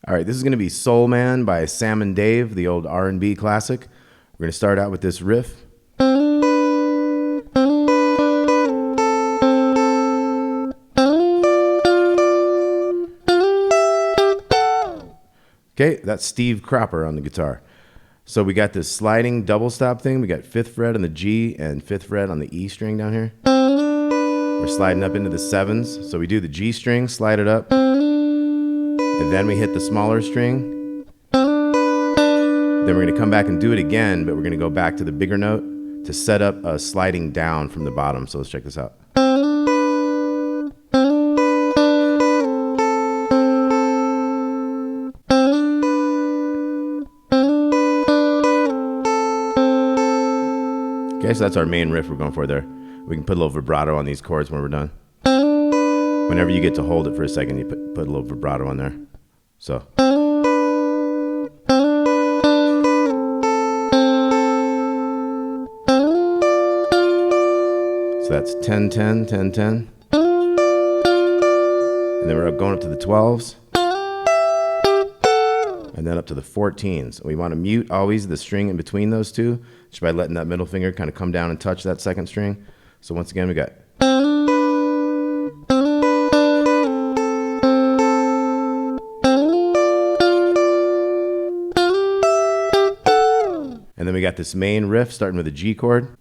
All right, this is going to be Soul Man by Sam and Dave, the old R&B classic. We're going to start out with this riff. Okay, that's Steve Cropper on the guitar. So we got this sliding double stop thing. We got 5th fret on the G and 5th fret on the E string down here. We're sliding up into the 7s. So we do the G string, slide it up, and then we hit the smaller string. Then we're going to come back and do it again, but we're going to go back to the bigger note to set up a sliding down from the bottom. So let's check this out. Okay, so that's our main riff we're going for there. We can put a little vibrato on these chords when we're done. Whenever you get to hold it for a second, you put a little vibrato on there. So. So that's 10, 10, 10, 10. And then we're going up to the 12s. And then up to the 14s. We want to mute always the string in between those two, just by letting that middle finger kind of come down and touch that second string. So once again, we got. And then we got this main riff starting with a G chord.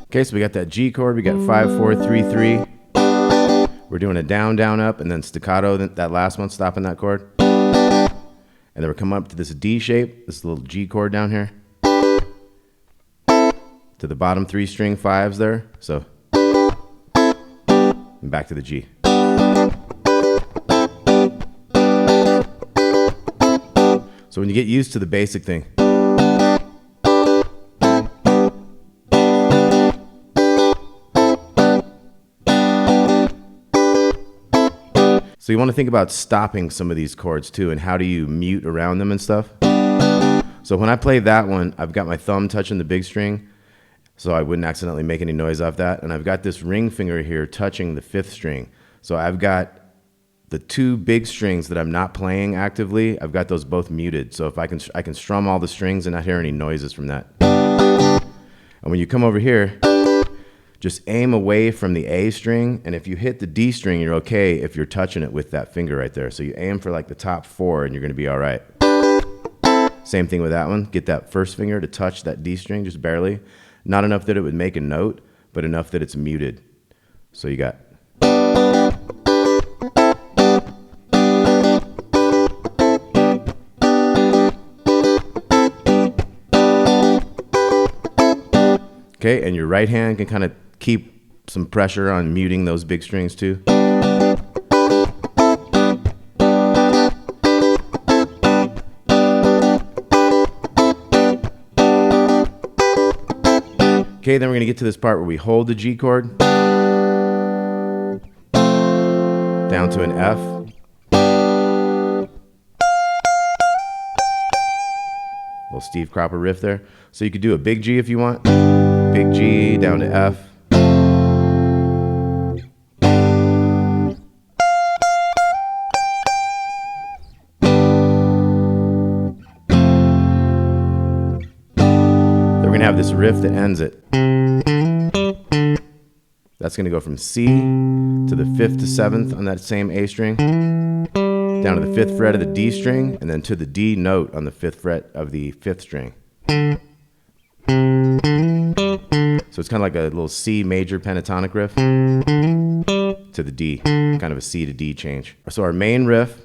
Okay, so we got that G chord, we got 5, 4, 3, 3. We're doing a down, down, up, and then staccato, that last one, stopping that chord. And then we're coming up to this D shape, this little G chord down here. To the bottom 3 string 5s there, so. And back to the G. So when you get used to the basic thing, so you want to think about stopping some of these chords too, and how do you mute around them and stuff. So when I play that one, I've got my thumb touching the big string, so I wouldn't accidentally make any noise off that. And I've got this ring finger here touching the 5th string. So I've got the 2 big strings that I'm not playing actively, I've got those both muted. So if I can strum all the strings and not hear any noises from that. And when you come over here, just aim away from the A string, and if you hit the D string, you're okay if you're touching it with that finger right there. So you aim for like the top 4 and you're gonna be all right. Same thing with that one. Get that first finger to touch that D string, just barely. Not enough that it would make a note, but enough that it's muted. So you got. Okay, and your right hand can kind of keep some pressure on muting those big strings too. Okay, then we're going to get to this part where we hold the G chord down to an F. Little Steve Cropper riff there. So you could do a big G if you want. Big G down to F. Then we're going to have this riff that ends it. That's going to go from C to the 5th to 7th on that same A string, down to the 5th fret of the D string, and then to the D note on the 5th fret of the 5th string. So it's kind of like a little C major pentatonic riff to the D, kind of a C to D change. So our main riff,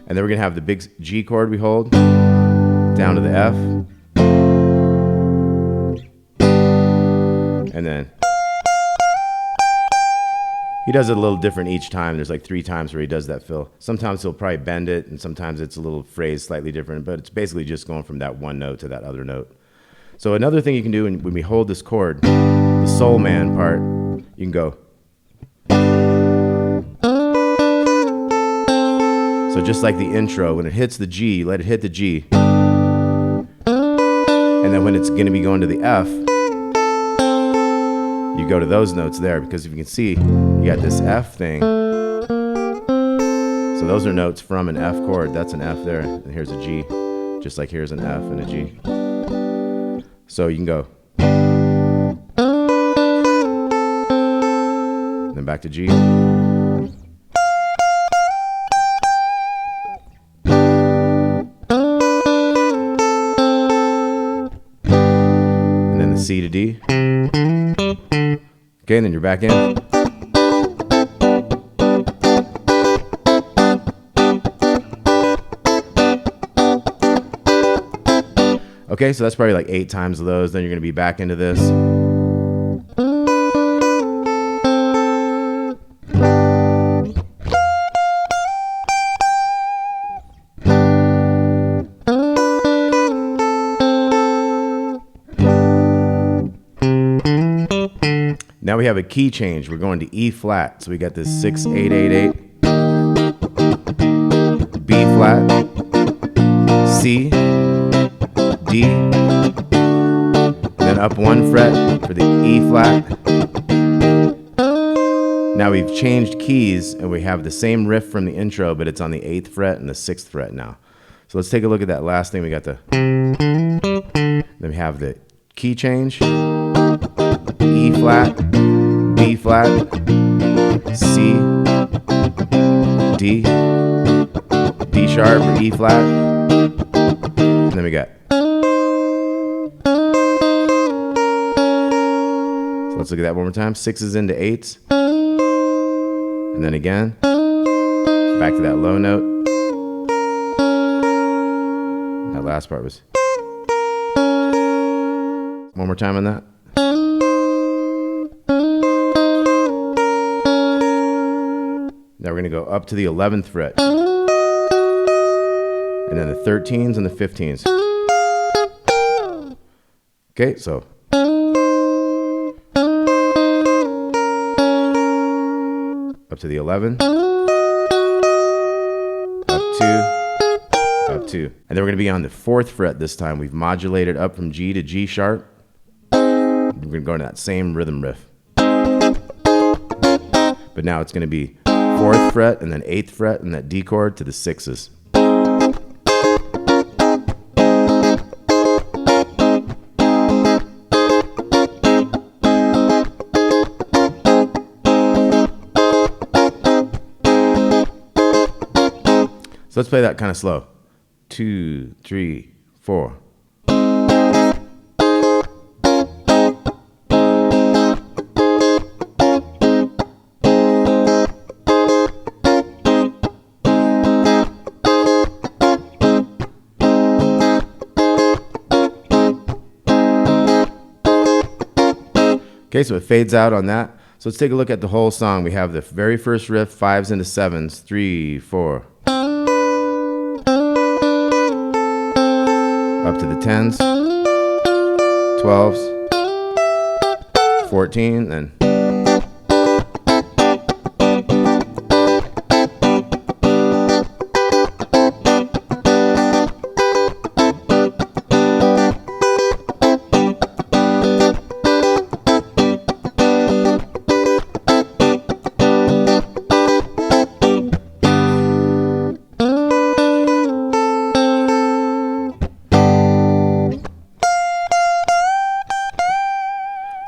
and then we're going to have the big G chord we hold down to the F, and then he does it a little different each time. There's like 3 times where he does that fill. Sometimes he'll probably bend it, and sometimes it's a little phrase slightly different, but it's basically just going from that one note to that other note. So another thing you can do when we hold this chord, the Soul Man part, you can go. So So just like the intro, when it hits the G, let it hit the G. And then when it's going to be going to the F, you go to those notes there, because if you can see, you got this F thing. So those are notes from an F chord. That's an F there, and here's a G, just like here's an F and a G. So you can go. Then back to G. And then the C to D. Okay, and then you're back in. Okay, so that's probably like 8 times of those. Then you're going to be back into this. Now we have a key change. We're going to E flat. So we got this 6 8 8 8, B flat, C, D, then up 1 fret for the E flat. Now we've changed keys and we have the same riff from the intro, but it's on the 8th fret and the 6th fret now. So let's take a look at that last thing. We got the, then we have the key change. E flat, B flat, C, D, D sharp or E flat, and then we got. So let's look at that one more time. 6s into 8s, and then again, back to that low note. That last part was. One more time on that. Now we're going to go up to the 11th fret. And then the 13s and the 15s. Okay, so. Up to the 11. Up 2. And then we're going to be on the 4th fret this time. We've modulated up from G to G sharp. We're going to go into that same rhythm riff. But now it's going to be 4th fret and then 8th fret and that D chord to the 6s. So let's play that kind of slow. 2, 3, 4. Okay, so it fades out on that. So let's take a look at the whole song. We have the very first riff, 5s into 7s, 3, 4. Up to the 10s, 12s, 14, then.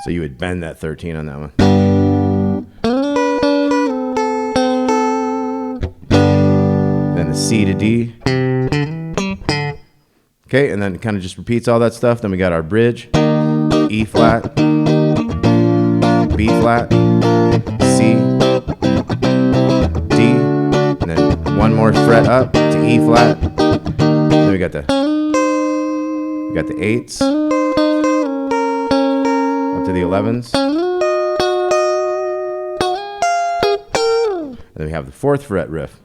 So you would bend that 13 on that one. Then the C to D. Okay, and then it kind of just repeats all that stuff. Then we got our bridge. E flat, B flat, C, D, and then one more fret up to E flat. Then we got the 8s. Up to the 11s. And then we have the 4th fret riff.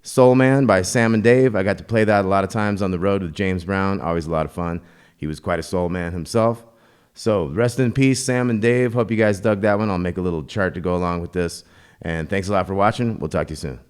Soul Man by Sam and Dave. I got to play that a lot of times on the road with James Brown. Always a lot of fun. He was quite a soul man himself. So rest in peace, Sam and Dave. Hope you guys dug that one. I'll make a little chart to go along with this. And thanks a lot for watching. We'll talk to you soon.